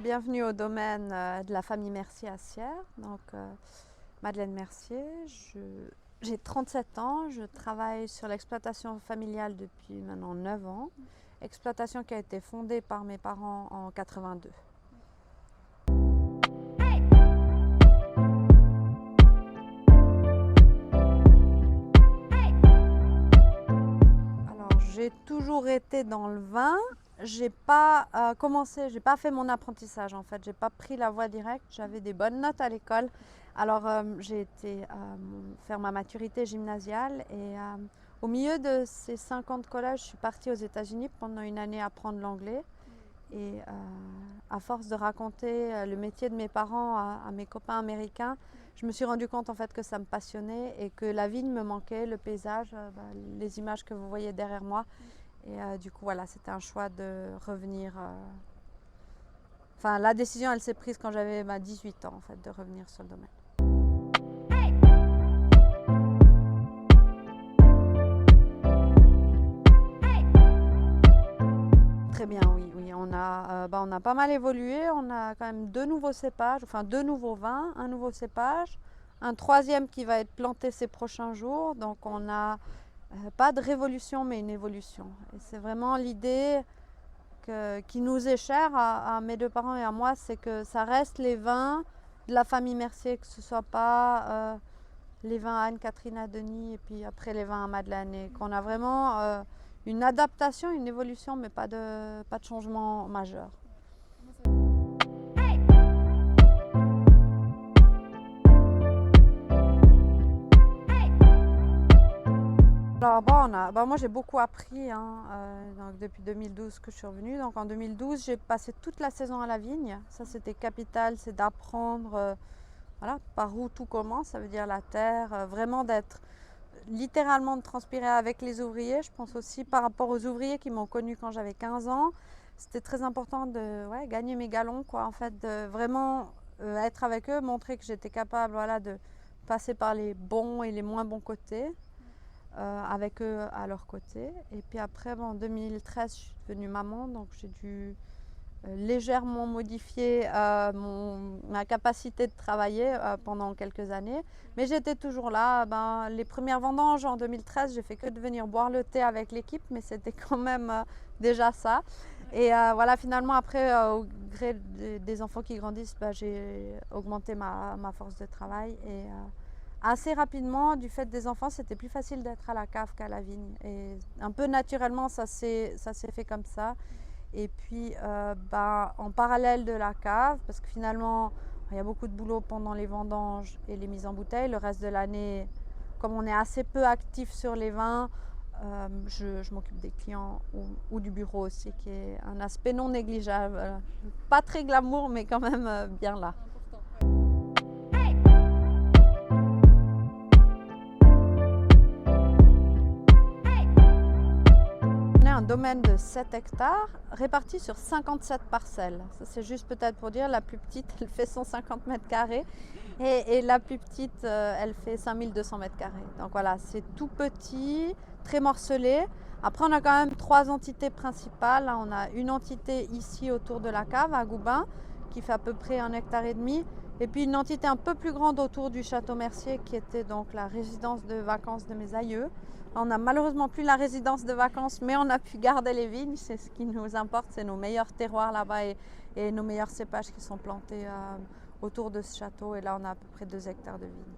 bienvenue au domaine de la famille Mercier à Sierre. Donc, Madeleine Mercier, j'ai 37 ans, je travaille sur l'exploitation familiale depuis maintenant 9 ans. Exploitation qui a été fondée par mes parents en 82. Alors, j'ai toujours été dans le vin. J'ai pas j'ai pas fait mon apprentissage en fait. J'ai pas pris la voie directe. J'avais des bonnes notes à l'école. Alors, j'ai été faire ma maturité gymnasiale et au milieu de ces 5 ans de collège, je suis partie aux États-Unis pendant une année apprendre l'anglais. Et à force de raconter le métier de mes parents à mes copains américains, je me suis rendu compte en fait que ça me passionnait et que la vigne me manquait, le paysage, les images que vous voyez derrière moi. Et du coup, voilà, c'était un choix de revenir. Enfin, la décision, elle s'est prise quand j'avais 18 ans, en fait, de revenir sur le domaine. Très bien, oui. On a pas mal évolué. On a quand même 2 nouveaux cépages, enfin 2 nouveaux vins, un nouveau cépage, un troisième qui va être planté ces prochains jours. Donc, on a pas de révolution, mais une évolution. Et c'est vraiment l'idée qui nous est chère à mes 2 parents et à moi, c'est que ça reste les vins de la famille Mercier, que ce ne soit pas les vins à Anne-Catherine, à Denis et puis après les vins à Madeleine. Et qu'on a vraiment une adaptation, une évolution, mais pas de changement majeur. Alors moi j'ai beaucoup appris donc depuis 2012 que je suis revenue. Donc en 2012 j'ai passé toute la saison à la vigne. Ça c'était capital, c'est d'apprendre voilà, par où tout commence, ça veut dire la terre, vraiment d'être littéralement de transpirer avec les ouvriers. Je pense aussi par rapport aux ouvriers qui m'ont connue quand j'avais 15 ans. C'était très important de gagner mes galons, quoi, en fait, de vraiment être avec eux, montrer que j'étais capable de passer par les bons et les moins bons côtés. Avec eux à leur côté. Et puis après, en 2013, je suis devenue maman, donc j'ai dû légèrement modifier ma capacité de travailler pendant quelques années. Mais j'étais toujours là. Les premières vendanges en 2013, j'ai fait que de venir boire le thé avec l'équipe, mais c'était quand même déjà ça. Et voilà, finalement, après, au gré des enfants qui grandissent, j'ai augmenté ma force de travail. Et assez rapidement, du fait des enfants, c'était plus facile d'être à la cave qu'à la vigne. Et un peu naturellement, ça s'est fait comme ça. Et puis, en parallèle de la cave, parce que finalement, il y a beaucoup de boulot pendant les vendanges et les mises en bouteille. Le reste de l'année, comme on est assez peu actif sur les vins, je m'occupe des clients ou du bureau aussi, qui est un aspect non négligeable. Pas très glamour, mais quand même bien là. Un domaine de 7 hectares réparti sur 57 parcelles. Ça, c'est juste peut-être pour dire, la plus petite, elle fait 150 mètres carrés et la plus petite, elle fait 5200 mètres carrés. Donc voilà, c'est tout petit, très morcelé. Après, on a quand même 3 entités principales. On a une entité ici autour de la cave à Goubin qui fait à peu près 1,5 hectare. Et puis une entité un peu plus grande autour du château Mercier qui était donc la résidence de vacances de mes aïeux. On n'a malheureusement plus la résidence de vacances, mais on a pu garder les vignes. C'est ce qui nous importe, c'est nos meilleurs terroirs là-bas et nos meilleurs cépages qui sont plantés autour de ce château. Et là, on a à peu près 2 hectares de vignes.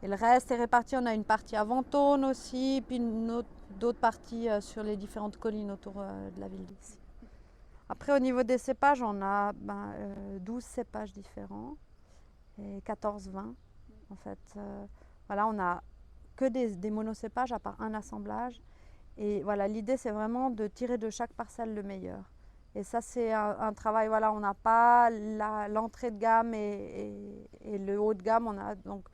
Et le reste est réparti. On a une partie à Ventône aussi, puis d'autres parties sur les différentes collines autour de la ville d'ici. Après, au niveau des cépages, on a 12 cépages différents et 14 vins. En fait, voilà, on a que des monocépages à part un assemblage. Et voilà, l'idée c'est vraiment de tirer de chaque parcelle le meilleur. Et ça c'est un travail, voilà, on n'a pas l'entrée de gamme et le haut de gamme, on a donc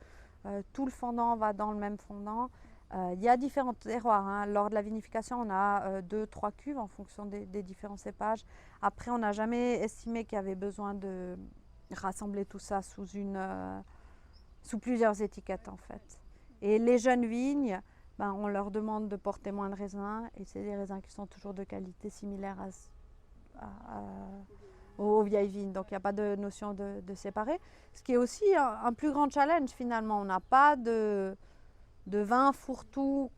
tout le fondant va dans le même fondant. Il y a différents terroirs, hein. Lors de la vinification, on a 2-3 cuves en fonction des différents cépages. Après, on n'a jamais estimé qu'il y avait besoin de rassembler tout ça sous plusieurs étiquettes en fait. Et les jeunes vignes, on leur demande de porter moins de raisins et c'est des raisins qui sont toujours de qualité similaire aux vieilles vignes. Donc il n'y a pas de notion de séparer. Ce qui est aussi un plus grand challenge finalement. On n'a pas de vin fourre-tout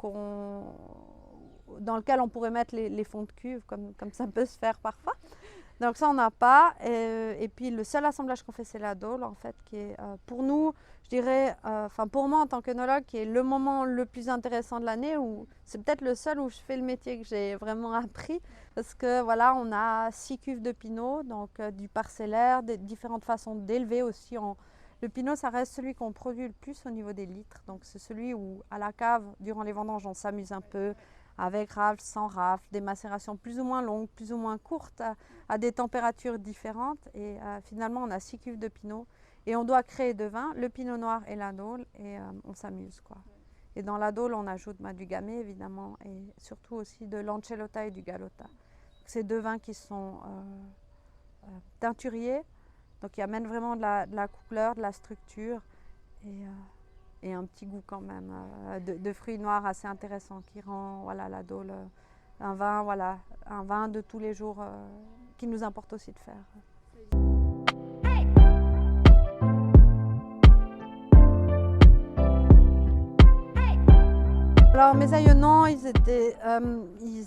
dans lequel on pourrait mettre les fonds de cuve, comme ça peut se faire parfois. Donc ça, on n'a pas. Et puis le seul assemblage qu'on fait, c'est la dôle, en fait, qui est pour nous, je dirais, enfin pour moi en tant qu'œnologue, qui est le moment le plus intéressant de l'année, où c'est peut-être le seul où je fais le métier que j'ai vraiment appris, parce que voilà, on a 6 cuves de pinot, donc du parcellaire, des différentes façons d'élever aussi. Le pinot, ça reste celui qu'on produit le plus au niveau des litres, donc c'est celui où à la cave, durant les vendanges, on s'amuse un peu, avec rafle, sans rafle, des macérations plus ou moins longues, plus ou moins courtes, à des températures différentes. Et finalement, on a 6 cuves de pinot et on doit créer 2 vins, le pinot noir et la dôle, et on s'amuse, quoi. Et dans la dôle, on ajoute du gamay, évidemment, et surtout aussi de l'Ancelotta et du Galota. Ces 2 vins qui sont teinturiers, donc qui amènent vraiment de la couleur, de la structure, et un petit goût quand même de fruits noirs assez intéressant qui rend la dôle un vin de tous les jours qu'il nous importe aussi de faire. Alors mes aïeux, non, ils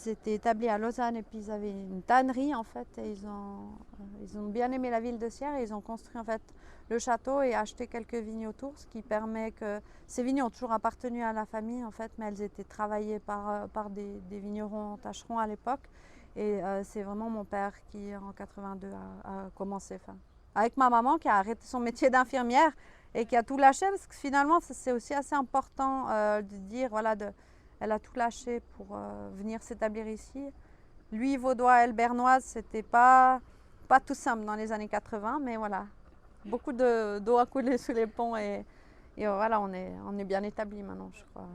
étaient établis à Lausanne et puis ils avaient une tannerie en fait et ils ont bien aimé la ville de Sierre et ils ont construit en fait le château et acheté quelques vignes autour, ce qui permet que ces vignes ont toujours appartenu à la famille en fait, mais elles étaient travaillées par des vignerons tâcherons à l'époque et c'est vraiment mon père qui en 82 a commencé, avec ma maman qui a arrêté son métier d'infirmière et qui a tout lâché, parce que finalement c'est aussi assez important de dire, elle a tout lâché pour venir s'établir ici. Lui, vaudois, elle, bernoise, c'était pas tout simple dans les années 80, mais voilà, beaucoup d'eau a coulé sous les ponts et voilà, on est bien établi maintenant, je crois.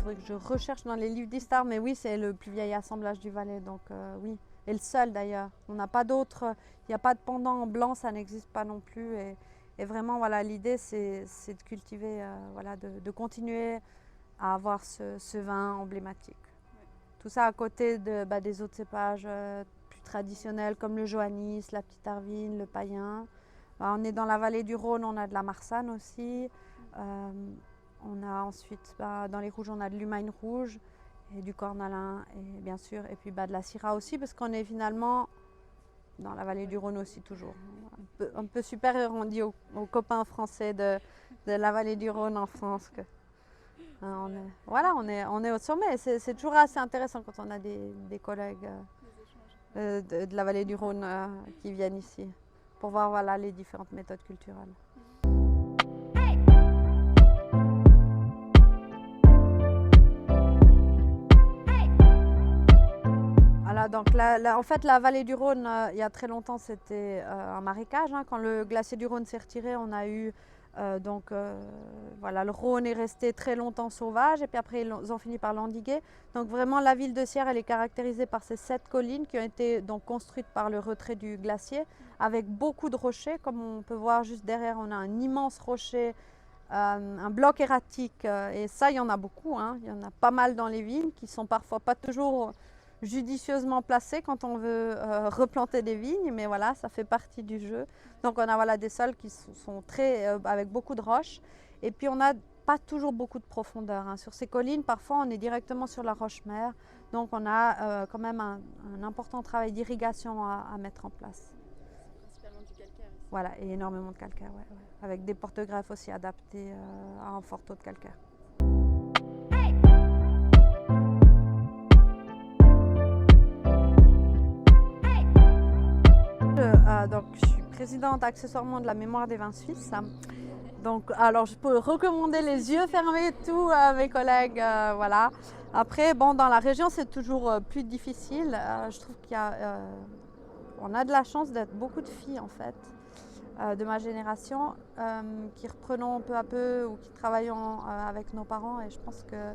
Que je recherche dans les livres d'histoire, mais oui, c'est le plus vieil assemblage du Valais, donc oui, et le seul d'ailleurs. On n'a pas d'autre, il n'y a pas de pendant en blanc, ça n'existe pas non plus, et vraiment, voilà, l'idée c'est de cultiver, de continuer à avoir ce vin emblématique. Ouais. Tout ça à côté des autres cépages plus traditionnels comme le Johannis, la Petite Arvine, le Païen. On est dans la vallée du Rhône, on a de la Marsanne aussi. On a ensuite, dans les rouges, on a de l'Humaine rouge et du Cornalin, et bien sûr, et puis de la Syrah aussi, parce qu'on est finalement dans la vallée du Rhône aussi toujours. Un peu supérieur, on dit aux copains français de la vallée du Rhône en France. On est au sommet. C'est toujours assez intéressant quand on a des collègues de la vallée du Rhône qui viennent ici pour voir les différentes méthodes culturelles. Donc en fait, la vallée du Rhône, il y a très longtemps, c'était un marécage. Quand le glacier du Rhône s'est retiré, on a eu le Rhône est resté très longtemps sauvage et puis après ils ont fini par l'endiguer. Donc vraiment, la ville de Sierre, elle est caractérisée par ces 7 collines qui ont été donc construites par le retrait du glacier, avec beaucoup de rochers. Comme on peut voir juste derrière, on a un immense rocher, un bloc erratique, et ça, il y en a beaucoup. Il y en a pas mal dans les vignes qui sont parfois pas toujours judicieusement placés quand on veut replanter des vignes, mais voilà, ça fait partie du jeu. Donc on a des sols qui sont très avec beaucoup de roches, et puis on n'a pas toujours beaucoup de profondeur. Sur ces collines, parfois on est directement sur la roche-mère, donc on a quand même un important travail d'irrigation à mettre en place. Principalement du calcaire ici. Voilà, et énormément de calcaire, ouais. Avec des porte-greffes aussi adaptés à un fort taux de calcaire. Donc, je suis présidente accessoirement de la mémoire des vins suisses. Donc, alors, je peux recommander les yeux fermés tout à mes collègues. Voilà. Après, dans la région, c'est toujours plus difficile. Je trouve on a de la chance d'être beaucoup de filles, en fait, de ma génération, qui reprenons peu à peu ou qui travaillons avec nos parents. Et je pense que,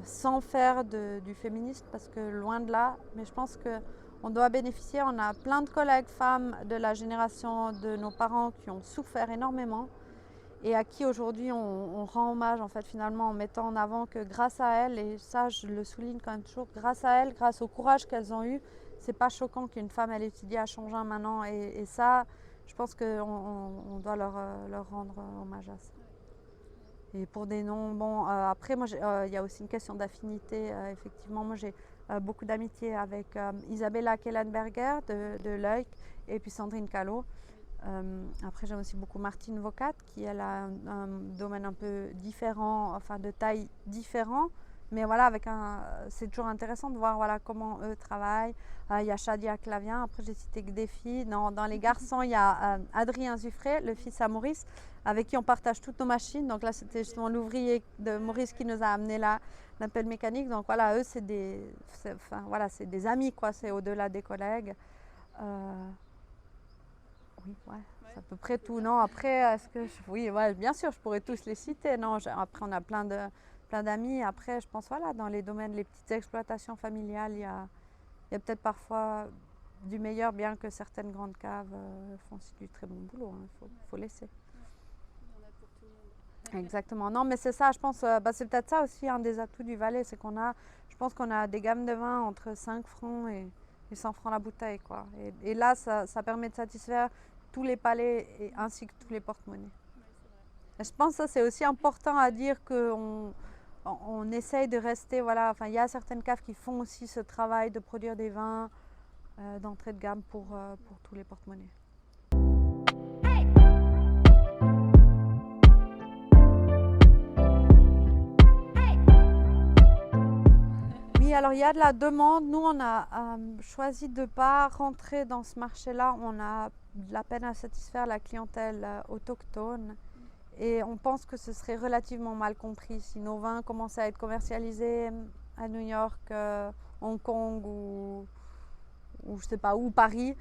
sans faire du féminisme, parce que loin de là, mais je pense que on doit bénéficier. On a plein de collègues femmes de la génération de nos parents qui ont souffert énormément et à qui aujourd'hui on rend hommage en fait finalement en mettant en avant que grâce à elles, et ça je le souligne quand même toujours, grâce à elles, grâce au courage qu'elles ont eu, c'est pas choquant qu'une femme elle étudie à Changin maintenant, et ça je pense qu'on doit leur rendre hommage à ça. Et pour des noms, bon, après, moi, il y a aussi une question d'affinité. Effectivement, moi, j'ai beaucoup d'amitié avec Isabella Kellenberger de l'œil et puis Sandrine Callot. Après, j'aime aussi beaucoup Martine Vocat, qui elle a un domaine un peu différent, enfin de taille différent. Mais voilà, c'est toujours intéressant de voir voilà, comment eux travaillent. Il y a Shadia Clavien, après j'ai cité que des filles. Dans les garçons, il y a Adrien Zuffré, le fils à Maurice, avec qui on partage toutes nos machines. Donc là, c'était justement l'ouvrier de Maurice qui nous a amené la pelle mécanique. Donc voilà, eux, c'est des amis, quoi. C'est au-delà des collègues. Oui, ouais, c'est à peu près tout. Non, après, oui, ouais, bien sûr, je pourrais tous les citer. Non, après, on a plein d'amis. Après, je pense, voilà, dans les domaines, les petites exploitations familiales, il y a peut-être parfois du meilleur, bien que certaines grandes caves font aussi du très bon boulot. Faut laisser. Il y en a pour tout le monde. Exactement. Non, mais c'est ça, je pense, c'est peut-être ça aussi un des atouts du Valais, c'est je pense qu'on a des gammes de vin entre 5 francs et 100 francs la bouteille, quoi. Et là, ça permet de satisfaire tous les palais ainsi que tous les porte-monnaies. Ouais, Je pense que ça, c'est aussi important à dire qu'on essaye de rester, voilà, enfin, il y a certaines caves qui font aussi ce travail de produire des vins d'entrée de gamme pour tous les porte-monnaies. Oui, alors il y a de la demande. Nous, on a choisi de ne pas rentrer dans ce marché-là. On a de la peine à satisfaire la clientèle autochtone. Et on pense que ce serait relativement mal compris si nos vins commençaient à être commercialisés à New York, Hong Kong ou je sais pas où, Paris,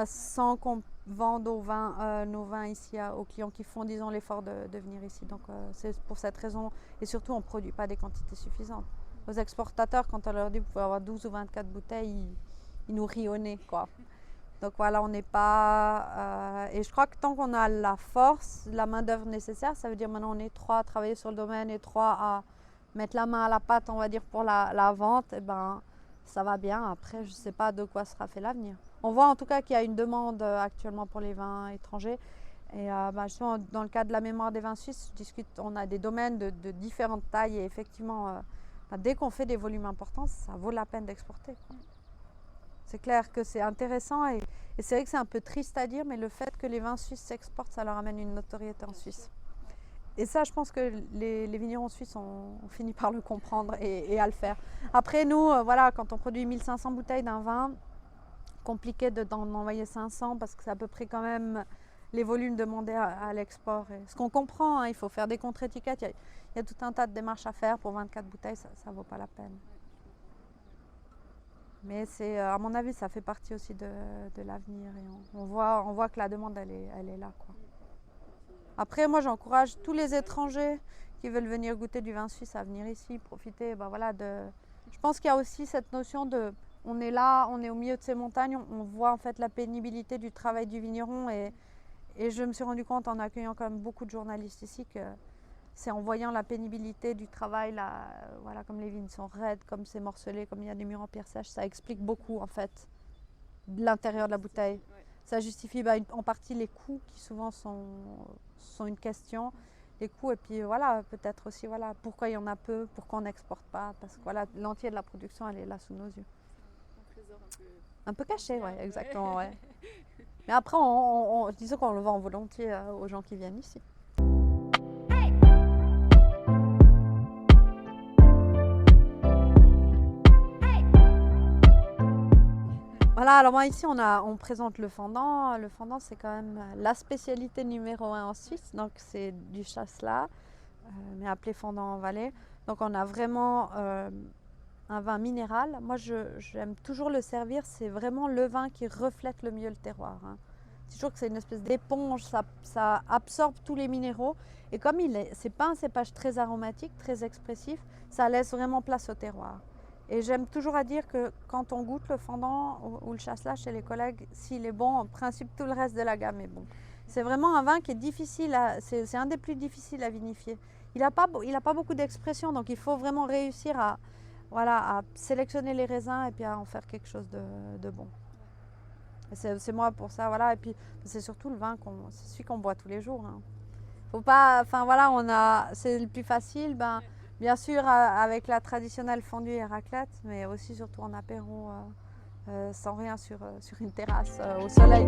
sans qu'on vende nos vins ici aux clients qui font, disons, l'effort de venir ici. Donc c'est pour cette raison. Et surtout, on ne produit pas des quantités suffisantes. Aux exportateurs, quand on leur dit que vous pouvez avoir 12 ou 24 bouteilles, ils nous rient au nez, quoi. Donc voilà, on n'est pas... et je crois que tant qu'on a la force, la main-d'œuvre nécessaire, ça veut dire maintenant on est 3 à travailler sur le domaine et 3 à mettre la main à la pâte, on va dire, pour la vente, et ben ça va bien. Après, je ne sais pas de quoi sera fait l'avenir. On voit en tout cas qu'il y a une demande actuellement pour les vins étrangers. Et justement, dans le cadre de la mémoire des vins suisses, on a des domaines de différentes tailles et effectivement, dès qu'on fait des volumes importants, ça vaut la peine d'exporter. C'est clair que c'est intéressant et c'est vrai que c'est un peu triste à dire, mais le fait que les vins suisses s'exportent, ça leur amène une notoriété en Suisse. Et ça, je pense que les vignerons suisses ont fini par le comprendre et à le faire. Après, nous, voilà, quand on produit 1500 bouteilles d'un vin, compliqué d'en envoyer 500 parce que c'est à peu près quand même les volumes demandés à l'export. Et ce qu'on comprend, hein, il faut faire des contre-étiquettes, il y a tout un tas de démarches à faire pour 24 bouteilles, ça ne vaut pas la peine. Mais à mon avis, ça fait partie aussi de l'avenir et on voit que la demande, elle est là, quoi. Après, moi, j'encourage tous les étrangers qui veulent venir goûter du vin suisse à venir ici, profiter. Je pense qu'il y a aussi cette notion on est là, on est au milieu de ces montagnes, on voit en fait la pénibilité du travail du vigneron et je me suis rendu compte en accueillant quand même beaucoup de journalistes ici que c'est en voyant la pénibilité du travail, voilà, comme les vignes sont raides, comme c'est morcelé, comme il y a des murs en pierre sèche, ça explique beaucoup en fait de l'intérieur de la bouteille. Ouais. Ça justifie en partie les coûts qui souvent sont une question, les coûts et puis voilà, peut-être aussi voilà, pourquoi il y en a peu, pourquoi on n'exporte pas, parce que voilà, l'entier de la production elle est là sous nos yeux. Un trésor un peu caché, ouais, exactement. Ouais. Mais après, disons qu'on le vend volontiers aux gens qui viennent ici. Voilà, alors moi ici on présente le fendant. Le fendant c'est quand même la spécialité numéro 1 en Suisse, donc c'est du chasselas, mais appelé fendant en Valais. Donc on a vraiment un vin minéral. Moi j'aime toujours le servir, c'est vraiment le vin qui reflète le mieux le terroir. Hein. C'est toujours que c'est une espèce d'éponge, ça absorbe tous les minéraux et comme c'est pas un cépage très aromatique, très expressif, ça laisse vraiment place au terroir. Et j'aime toujours à dire que quand on goûte le fendant ou le chasselas chez les collègues, s'il est bon, en principe tout le reste de la gamme est bon. C'est vraiment un vin qui est difficile, c'est un des plus difficiles à vinifier. Il n'a pas beaucoup d'expression, donc il faut vraiment réussir à sélectionner les raisins et puis à en faire quelque chose de bon. C'est moi pour ça, voilà. Et puis c'est surtout le vin, c'est celui qu'on boit tous les jours. Hein. Faut pas, enfin voilà, c'est le plus facile. Bien sûr avec la traditionnelle fondue et raclette, mais aussi surtout en apéro, sans rien sur une terrasse au soleil.